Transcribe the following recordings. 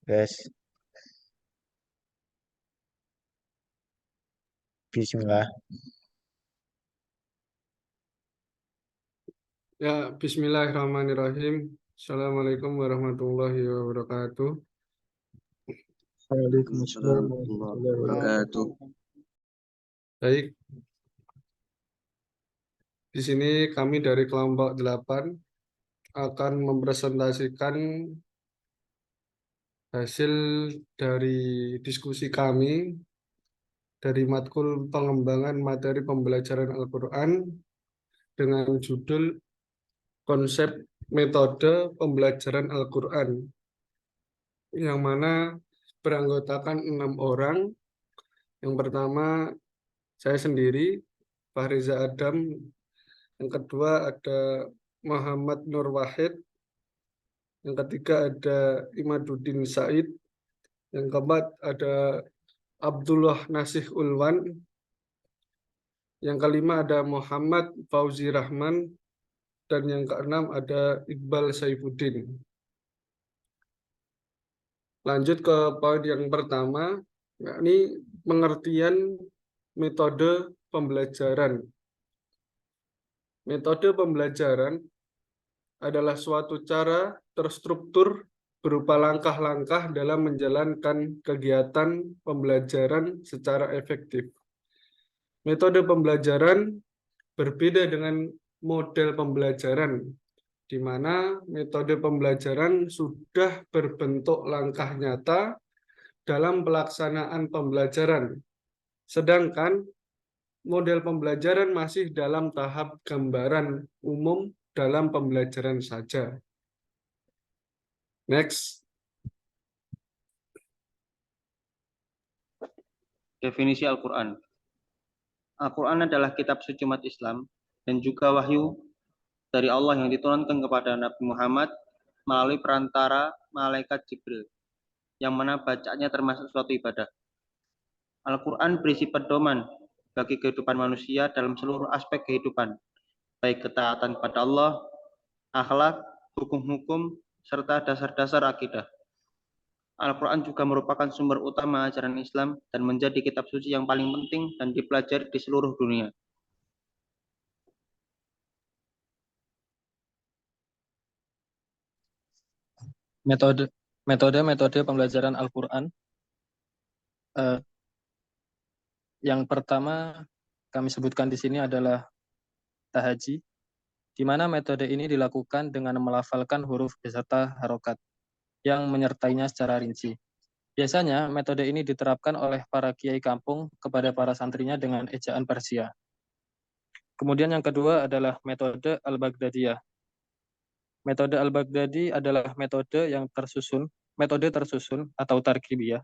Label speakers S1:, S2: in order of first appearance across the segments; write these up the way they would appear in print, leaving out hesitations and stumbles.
S1: Guys, bismillah.
S2: Ya, Bismillahirrahmanirrahim. Assalamualaikum warahmatullahi wabarakatuh.
S1: Waalaikumsalam
S3: Warahmatullahi
S1: warahmatullahi
S3: wabarakatuh.
S2: Baik, di sini kami dari kelompok 8 akan mempresentasikan hasil dari diskusi kami dari matkul pengembangan materi pembelajaran Al-Quran dengan judul konsep metode pembelajaran Al-Quran, yang mana beranggotakan 6 orang. Yang pertama, saya sendiri, Fahriza Adam. Yang kedua ada Muhammad Nur Wahid. Yang ketiga ada Imaduddin Said. Yang keempat ada Abdullah Nasih Ulwan. Yang kelima ada Muhammad Fauzi Rahman. Dan yang keenam ada Iqbal Saifuddin. Lanjut ke poin yang pertama, yakni pengertian metode pembelajaran. Metode pembelajaran adalah suatu cara terstruktur berupa langkah-langkah dalam menjalankan kegiatan pembelajaran secara efektif. Metode pembelajaran berbeda dengan model pembelajaran, di mana metode pembelajaran sudah berbentuk langkah nyata dalam pelaksanaan pembelajaran, sedangkan model pembelajaran masih dalam tahap gambaran umum dalam pembelajaran saja. Next.
S3: Definisi Al-Quran. Al-Quran adalah kitab suci umat Islam dan juga wahyu dari Allah yang diturunkan kepada Nabi Muhammad melalui perantara malaikat Jibril, yang mana bacanya termasuk suatu ibadah. Al-Quran berisi pedoman bagi kehidupan manusia dalam seluruh aspek kehidupan, baik ketaatan kepada Allah, akhlak, hukum-hukum, serta dasar-dasar akidah. Al-Quran juga merupakan sumber utama ajaran Islam dan menjadi kitab suci yang paling penting dan dipelajari di seluruh dunia.
S4: Metode pembelajaran Al-Quran. Yang pertama kami sebutkan di sini adalah tahaji, di mana metode ini dilakukan dengan melafalkan huruf beserta harokat yang menyertainya secara rinci. Biasanya metode ini diterapkan oleh para kiai kampung kepada para santrinya dengan ejaan Persia. Kemudian yang kedua adalah metode Al-Baghdadiyah. Metode Al-Baghdadi adalah metode tersusun atau tarkibiyah.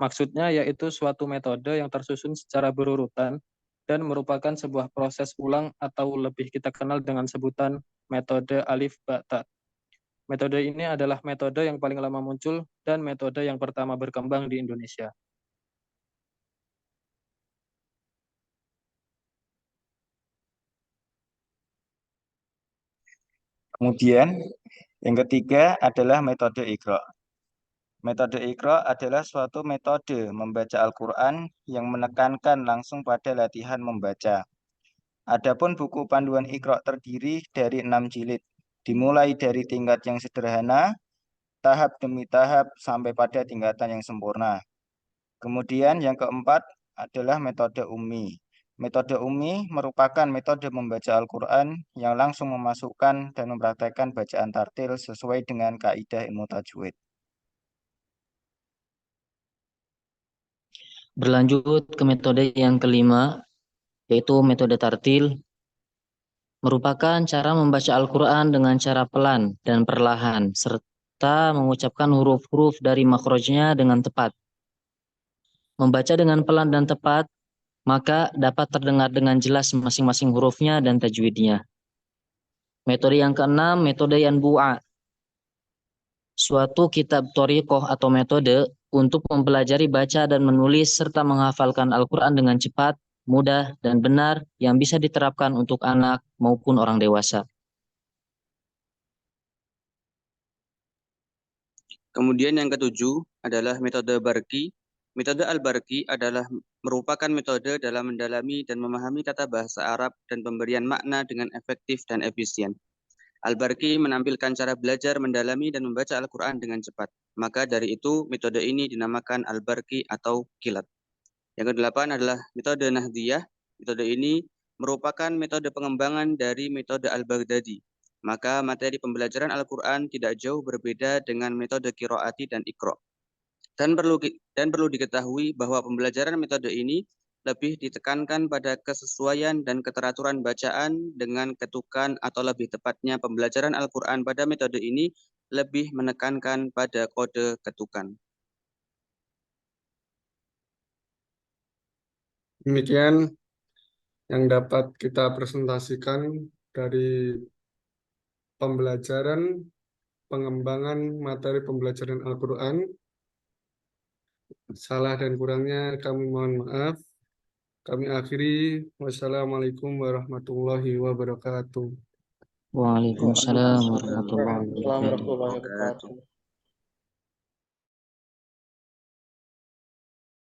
S4: Maksudnya yaitu suatu metode yang tersusun secara berurutan dan merupakan sebuah proses ulang atau lebih kita kenal dengan sebutan metode alif ba ta. Metode ini adalah metode yang paling lama muncul dan metode yang pertama berkembang di Indonesia.
S1: Kemudian yang ketiga adalah metode Iqra. Metode Iqra adalah suatu metode membaca Al-Quran yang menekankan langsung pada latihan membaca. Adapun buku panduan Iqra terdiri dari 6 jilid, dimulai dari tingkat yang sederhana, tahap demi tahap sampai pada tingkatan yang sempurna. Kemudian yang keempat adalah metode Ummi. Metode Ummi merupakan metode membaca Al-Quran yang langsung memasukkan dan mempraktekkan bacaan tartil sesuai dengan kaidah ilmu tajwid.
S5: Berlanjut ke metode yang kelima, yaitu metode tartil, merupakan cara membaca Al-Quran dengan cara pelan dan perlahan, serta mengucapkan huruf-huruf dari makhrajnya dengan tepat. Membaca dengan pelan dan tepat, maka dapat terdengar dengan jelas masing-masing hurufnya dan tajwidnya. Metode yang keenam, metode Yanbu'a. Suatu kitab thoriqoh atau metode untuk mempelajari baca dan menulis serta menghafalkan Al-Quran dengan cepat, mudah, dan benar yang bisa diterapkan untuk anak maupun orang dewasa.
S6: Kemudian yang ketujuh adalah metode Barki. Metode Al-Barki adalah merupakan metode dalam mendalami dan memahami tata bahasa Arab dan pemberian makna dengan efektif dan efisien. Al-Barki menampilkan cara belajar, mendalami, dan membaca Al-Quran dengan cepat. Maka dari itu, metode ini dinamakan Al-Barki atau kilat. Yang kedelapan adalah metode Nahdiyah. Metode ini merupakan metode pengembangan dari metode Al-Baghdadi. Maka materi pembelajaran Al-Quran tidak jauh berbeda dengan metode Qiraati dan Iqra'. Dan perlu diketahui bahwa pembelajaran metode ini lebih ditekankan pada kesesuaian dan keteraturan bacaan dengan ketukan, atau lebih tepatnya pembelajaran Al-Quran pada metode ini lebih menekankan pada kode ketukan.
S2: Demikian yang dapat kita presentasikan dari pembelajaran pengembangan materi pembelajaran Al-Quran. Salah dan kurangnya kami mohon maaf. Kami akhiri. Wassalamualaikum warahmatullahi wabarakatuh.
S5: Waalaikumsalam warahmatullahi wabarakatuh.
S3: Wabarakatuh.